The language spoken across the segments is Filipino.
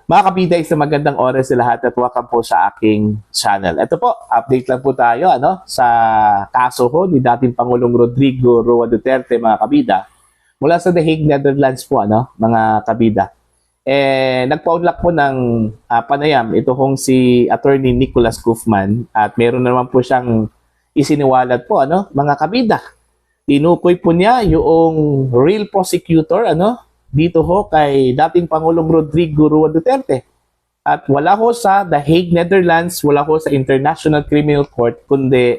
Mga kabida, isang magandang oras sa lahat at welcome po sa aking channel. Ito po, update lang po tayo sa kaso ho ni dating Pangulong Rodrigo Roa Duterte, mga kabida, mula sa The Hague, Netherlands po, mga kabida. Nagpaunlak po ng panayam ito hong si Attorney Nicholas Guzman at meron naman po siyang isiniwalat po, mga kabida. Tinukoy po niya yung real prosecutor, dito ho kay dating Pangulong Rodrigo Roa Duterte. At wala ho sa The Hague, Netherlands, wala ho sa International Criminal Court, kundi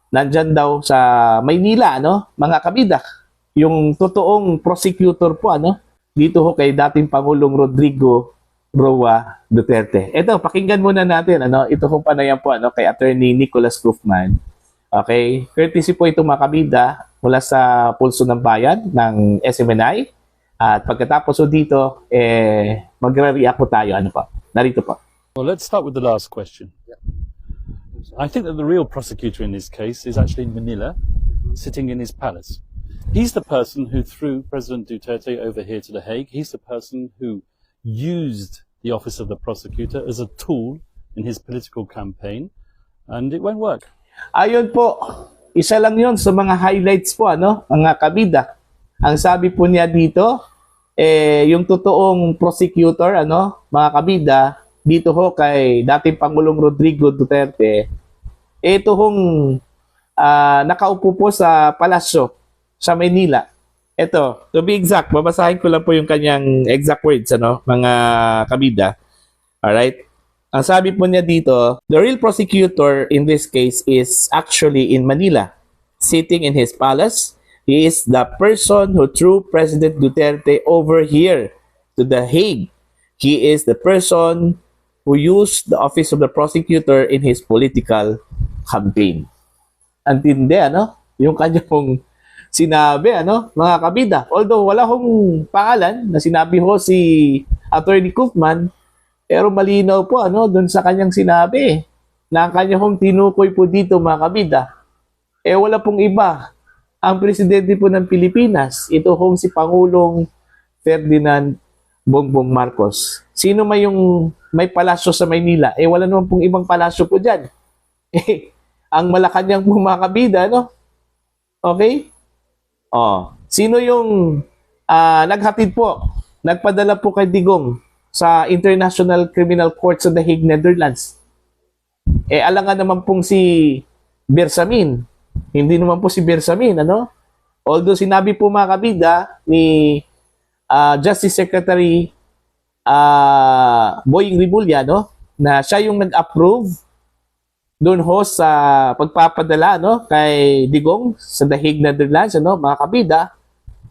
nandyan daw sa Maynila, mga kabida. Yung totoong prosecutor po, dito ho kay dating Pangulong Rodrigo Roa Duterte. Ito, pakinggan muna natin, ito hong panayam po, kay Attorney Nicholas Guzman. Okay, courtesy po ito, mga kabida, mula sa Pulso ng Bayan ng SMNI. At pagkatapos dito, magre-react po tayo. Narito po. Well, let's start with the last question. I think that the real prosecutor in this case is actually in Manila, sitting in his palace. He's the person who threw President Duterte over here to The Hague. He's the person who used the office of the prosecutor as a tool in his political campaign, and it won't work. Ayun po, isa lang yun sa mga highlights po, mga kabida. Ang sabi po niya dito, yung totoong prosecutor, mga kabida, dito ho kay dating Pangulong Rodrigo Duterte, ito hong nakaupo po sa palasyo sa Manila. Ito, to be exact, babasahin ko lang po yung kanyang exact words, mga kabida. Alright? Ang sabi po niya dito, the real prosecutor in this case is actually in Manila, sitting in his palace. He is the person who threw President Duterte over here to The Hague. He is the person who used the office of the prosecutor in his political campaign. Antindi, yung kanya pong sinabi, mga kabida. Although wala hong pangalan na sinabi ho si Attorney Guzman, pero malinaw po, dun sa kanyang sinabi, na ang kanya hong tinukoy po dito, mga kabida. Wala pong iba. Ang presidente po ng Pilipinas, ito hong si Pangulong Ferdinand Bongbong Marcos. Sino may palasyo sa Maynila? Wala naman pong ibang palasyo po dyan. Ang Malacanang po, mga kabida, Okay? Sino yung naghatid po, nagpadala po kay Digong sa International Criminal Court sa The Hague, Netherlands? Alangan naman pong si Bersamin. Hindi naman po si Bersamin, Although sinabi po, mga kabida ni Justice Secretary Boying Rimulya, na siya yung nag-approve doon ho sa pagpapadala, kay Digong sa The Hague, Netherlands, mga kabida.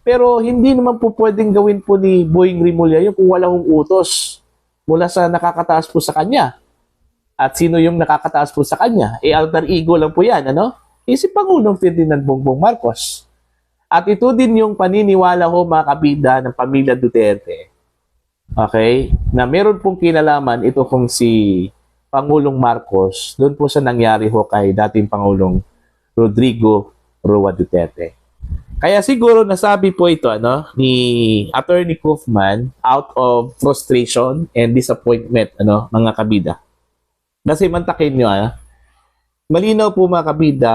Pero hindi naman po pwedeng gawin po ni Boying Rimulya yung kung wala hong utos mula sa nakakataas po sa kanya. At sino yung nakakataas po sa kanya? Alter ego lang po yan, si Pangulong Ferdinand Bongbong Marcos. At ito din yung paniniwala ho, mga kabida, ng pamilya Duterte. Okay? Na meron pong kinalaman ito kung si Pangulong Marcos doon po sa nangyari ho kay dating Pangulong Rodrigo Roa Duterte. Kaya siguro nasabi po ito ni Attorney Guzman out of frustration and disappointment, mga kabida. Kasi mantakin nyo, malinaw po, mga kabida,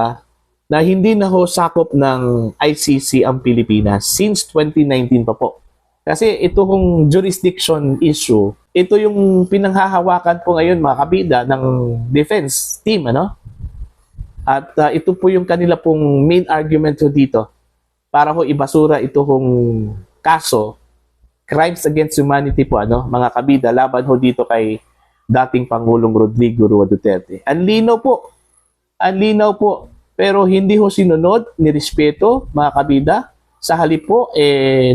na hindi na ho sakop ng ICC ang Pilipinas since 2019 pa po. Kasi ito hong jurisdiction issue, ito yung pinanghahawakan po ngayon, mga kabida, ng defense team, At ito po yung kanila pong main argument ho dito para ho ibasura ito hong kaso, crimes against humanity po, mga kabida, laban ho dito kay dating Pangulong Rodrigo Roa Duterte. Ang linaw po, pero hindi ho sinunod, nirespeto, mga kabida. Sa halip po,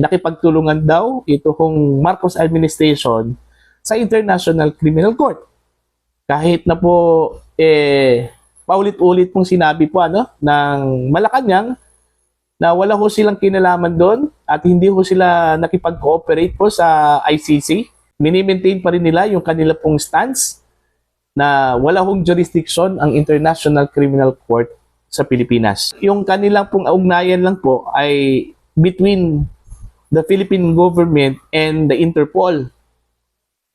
nakipagtulungan daw ito hong Marcos administration sa International Criminal Court. Kahit na po, paulit-ulit pong sinabi po, ng Malacanang, na wala ho silang kinalaman doon at hindi ho sila nakipag-cooperate po sa ICC. Mini-maintain pa rin nila yung kanila pong stance na wala hong jurisdiction ang International Criminal Court sa Pilipinas. Yung kanilang pong ugnayan lang po ay between the Philippine government and the Interpol.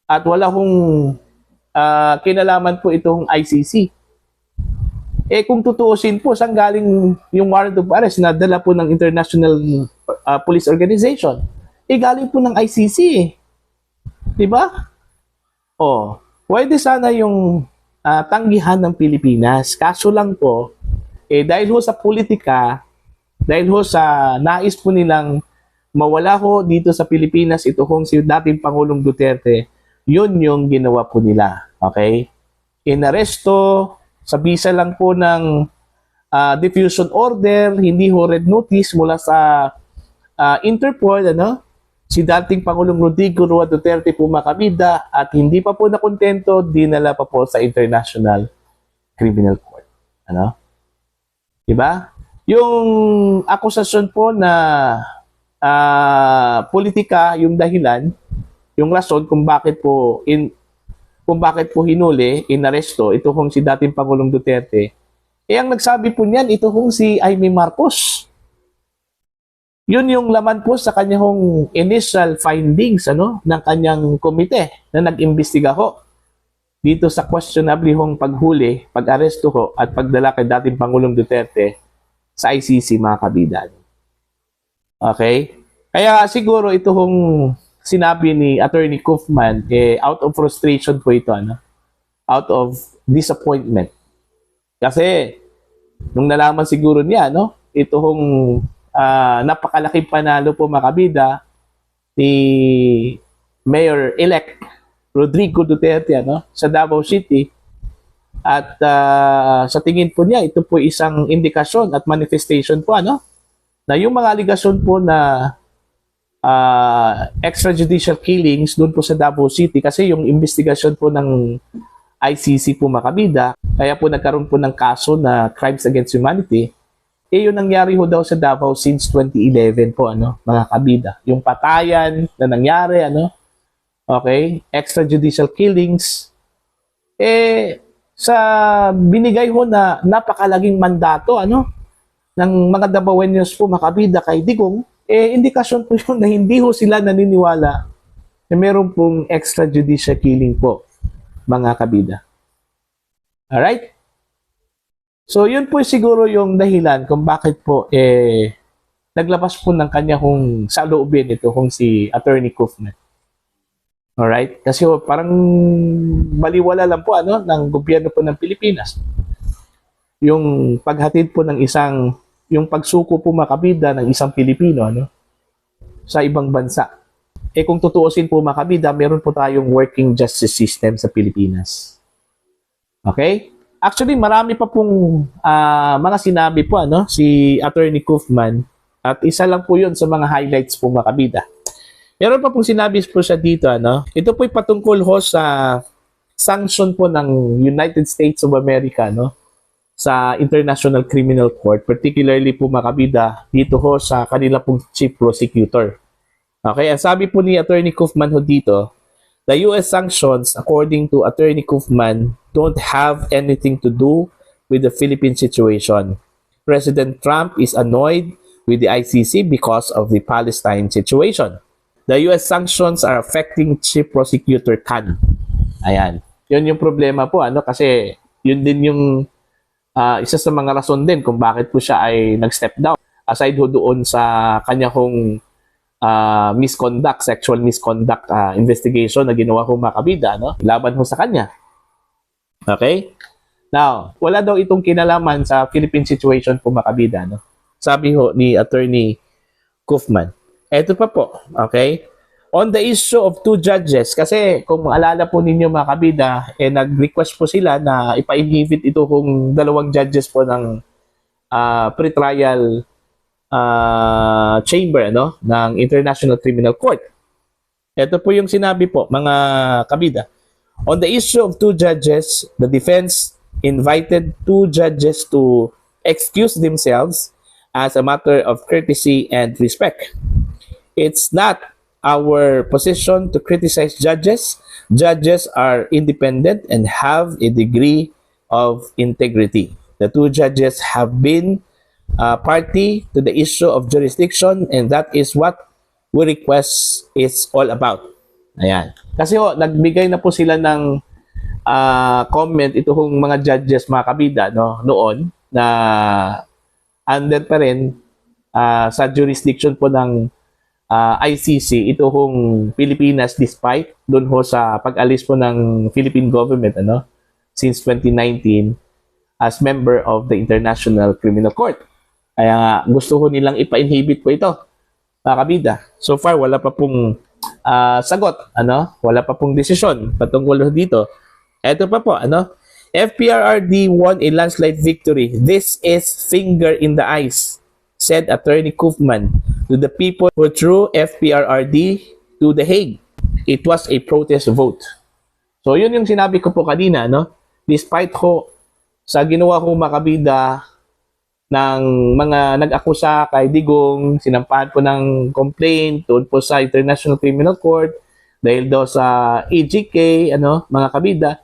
At wala hong kinalaman po itong ICC. Eh kung tutuusin po, saan galing yung warrant of arrest na dala po ng International Police Organization? Eh galing po ng ICC eh. Diba? Oh, pwede sana yung tanggihan ng Pilipinas. Kaso lang po, eh dahil ho sa politika, dahil ho sa nais po nilang mawala ho dito sa Pilipinas, ito hong si dating Pangulong Duterte, yun yung ginawa po nila. Okay? Inaresto, sa bisa lang po ng diffusion order, hindi ho red notice mula sa Interpol, ano? Si dating Pangulong Rodrigo Roa Duterte po makabida at hindi pa po nakontento, dinala pa po sa International Criminal Court. Ano? Diba? Yung akusasyon po na politika, yung dahilan, yung rason kung bakit po hinuli, inaresto, ito hong si dating Pangulong Duterte, eh ang nagsabi po niyan, ito hong si Jaime Marcos. Yun yung laman po sa kanyang initial findings ng kanyang komite na nag-imbestiga ho dito sa questionably hong paghuli, pag-aresto ho at pagdala kay dating Pangulong Duterte sa ICC, mga kabidan. Okay? Kaya siguro ito hong sinabi ni Attorney Kaufman, out of frustration po ito, out of disappointment. Kasi, nung nalaman siguro niya, ito hong napakalaking panalo po makabida ni Mayor-elect Rodrigo Duterte sa Davao City. At sa tingin po niya, ito po isang indikasyon at manifestation po, na yung mga aligasyon po na extrajudicial killings doon po sa Davao City, kasi yung investigasyon po ng ICC po makabida, kaya po nagkaroon po ng kaso na crimes against humanity, yun nangyari ho daw sa Davao since 2011 po, mga kabida. Yung patayan na nangyari, okay, extrajudicial killings, sa binigay ho na napakalaging mandato, ng mga Davaoenos po makabida kay Digong, indikasyon po yun na hindi ho sila naniniwala na meron pong extrajudicial killing po, mga kabida. Alright? So, yun po siguro yung dahilan kung bakit po naglabas po ng kanya hong saloobin ito hong si Attorney Kaufman. Alright? Kasi parang baliwala lang po ng gobyerno po ng Pilipinas. Yung paghatid po ng yung pagsuko po makabida ng isang Pilipino sa ibang bansa. Kung tutuusin po makabida, meron po tayong working justice system sa Pilipinas. Okay? Actually, marami pa pong mga sinabi po si Attorney Kaufman at isa lang po yun sa mga highlights po makabida. Meron pa pong sinabi po siya dito, ito po'y patungkol ho sa sanction po ng United States of America, sa International Criminal Court, particularly po makabida dito ho sa kanila pong chief prosecutor. Okay, ang sabi po ni Attorney Kaufman ho dito, the US sanctions, according to Attorney Kaufman, don't have anything to do with the Philippine situation. President Trump is annoyed with the ICC because of the Palestine situation. The US sanctions are affecting Chief Prosecutor Khan. Ayan. Yun yung problema po, kasi yun din yung isa sa mga rason din kung bakit po siya ay nag-step down. Aside ho doon sa kanya hong misconduct, sexual misconduct investigation na ginawa ho makabida, laban ho sa kanya. Okay? Now, wala daw itong kinalaman sa Philippine situation po makabida, sabi ho ni Attorney Kaufman. Ito pa po, okay? On the issue of two judges, kasi kung maalala po ninyo mga kabida, nag-request po sila na ipa-inhibit ito kung dalawang judges po ng pre-trial chamber ng International Criminal Court. Ito po yung sinabi po, mga kabida. On the issue of two judges, the defense invited two judges to excuse themselves as a matter of courtesy and respect. It's not our position to criticize judges. Judges are independent and have a degree of integrity. The two judges have been party to the issue of jurisdiction, and that is what we request is all about. Ayan. Kasi nagbigay na po sila ng comment itong mga judges, mga kabida, no, noon na under pa rin sa jurisdiction po ng ICC itong Pilipinas despite doon ho sa pag-alis po ng Philippine government since 2019 as member of the International Criminal Court. Kaya nga gusto ho nilang ipa-inhibit po ito, mga kabida. So far wala pa pong sagot, wala pa pong desisyon patungkol dito. Ito pa po, FPRRD won a landslide victory. This is finger in the eyes, said Attorney Koopman to the people who threw FPRRD to The Hague. It was a protest vote. So yun yung sinabi ko po kanina, despite ho sa ginawa ko makabida ng mga nag-akusa kay Digong, sinampahan po ng complaint doon po sa International Criminal Court dahil daw sa EJK, mga kabida,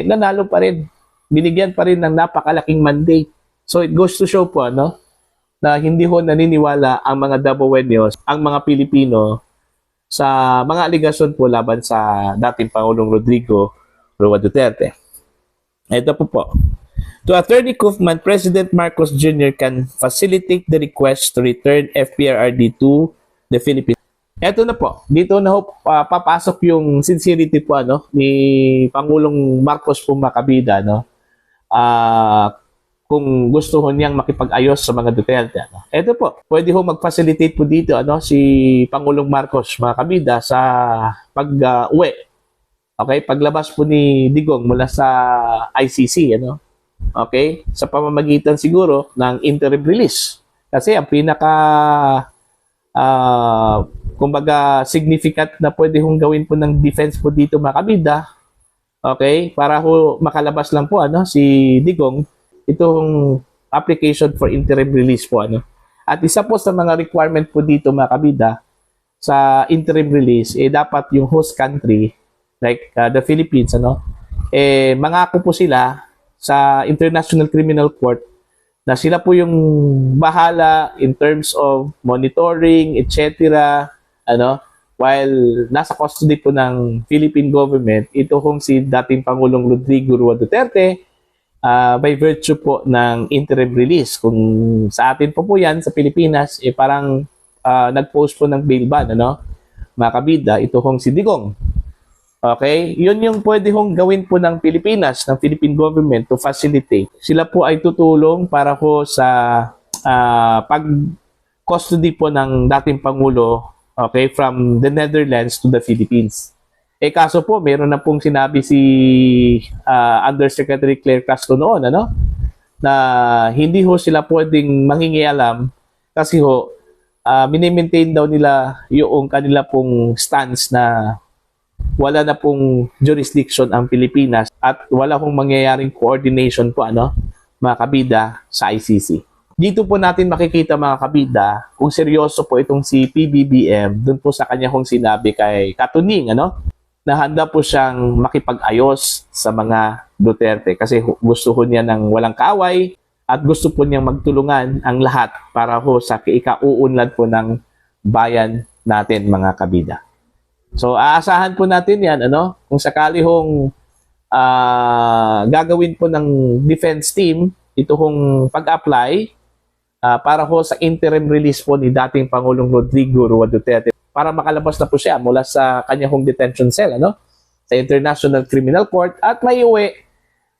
nanalo pa rin. Binigyan pa rin ng napakalaking mandate. So it goes to show po, na hindi ho naniniwala ang mga Dabaweños, ang mga Pilipino, sa mga aligasyon po laban sa dating Pangulong Rodrigo Roa Duterte. Ito po. To Attorney Koopman, President Marcos Jr. can facilitate the request to return FPRRD to the Philippines. Ito na po. Dito na ho papasok yung sincerity po ni Pangulong Marcos po makabida, kung gusto ho niyang makipag-ayos sa mga Duterte. Ito po, pwede ho mag-facilitate po dito si Pangulong Marcos mga kabida sa pag-uwi. Okay, paglabas po ni Digong mula sa ICC, okay, sa pamamagitan siguro ng interim release. Kasi ang pinaka kumbaga significant na pwede hong gawin po ng defense po dito mga kabida, okay, para ho makalabas lang po si Digong itong application for interim release po At isa po sa mga requirement po dito mga kabida sa interim release dapat yung host country like the Philippines mangako po sila sa International Criminal Court na sila po yung bahala in terms of monitoring, etc. While nasa custody po ng Philippine government, ito kung si dating Pangulong Rodrigo Roa Duterte by virtue po ng interim release. Kung sa atin po yan sa Pilipinas, parang nag-post po ng bail ban, mga kabida, ito kung si Digong. Okay? Yun yung pwede hong gawin po ng Pilipinas, ng Philippine government to facilitate. Sila po ay tutulong para po sa pag-custody po ng dating Pangulo, okay, from the Netherlands to the Philippines. Kaso po, meron na pong sinabi si Undersecretary Claire Castro noon, na hindi ho sila pwedeng mangingialam kasi ho, mini-maintain daw nila yung kanila pong stance na wala na pong jurisdiction ang Pilipinas at wala pong mangyayaring coordination po, mga kabida sa ICC. Dito po natin makikita mga kabida kung seryoso po itong si PBBM dun po sa kanya kong sinabi kay Katuning, na handa po siyang makipag-ayos sa mga Duterte kasi gusto po niya ng walang kaaway at gusto po niyang magtulungan ang lahat para po sa ikauunlad po ng bayan natin mga kabida. So aasahan po natin yan, kung sakali hong gagawin po ng defense team ito hong pag-apply para ho sa interim release po ni dating Pangulong Rodrigo Roa Duterte para makalabas na po siya mula sa kanya hong detention cell, sa International Criminal Court at maiuwi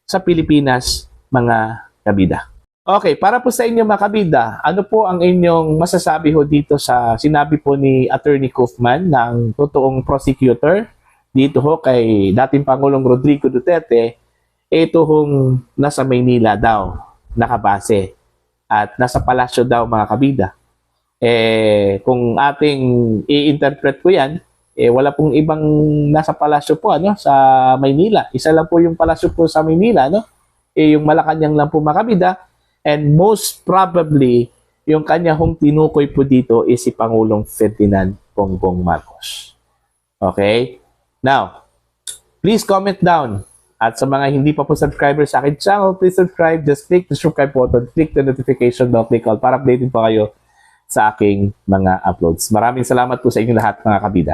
sa Pilipinas, mga kabida. Okay, para po sa inyo mga kabida, ano po ang inyong masasabi ho dito sa sinabi po ni Attorney Koopman ng totoong prosecutor dito ho kay dating Pangulong Rodrigo Duterte, ito hong nasa Maynila daw nakabase at nasa palasyo daw mga kabida. Kung ating i-interpret po yan, wala pong ibang nasa palasyo po sa Maynila. Isa lang po yung palasyo po sa Maynila, yung Malacanang lang po mga kabida. And most probably, yung kanya hong tinukoy po dito is si Pangulong Ferdinand Bongbong Marcos. Okay? Now, please comment down. At sa mga hindi pa po subscribers sa akin channel, please subscribe. Just click the subscribe button, click the notification bell, click all para updated po kayo sa aking mga uploads. Maraming salamat po sa inyo lahat mga kabida.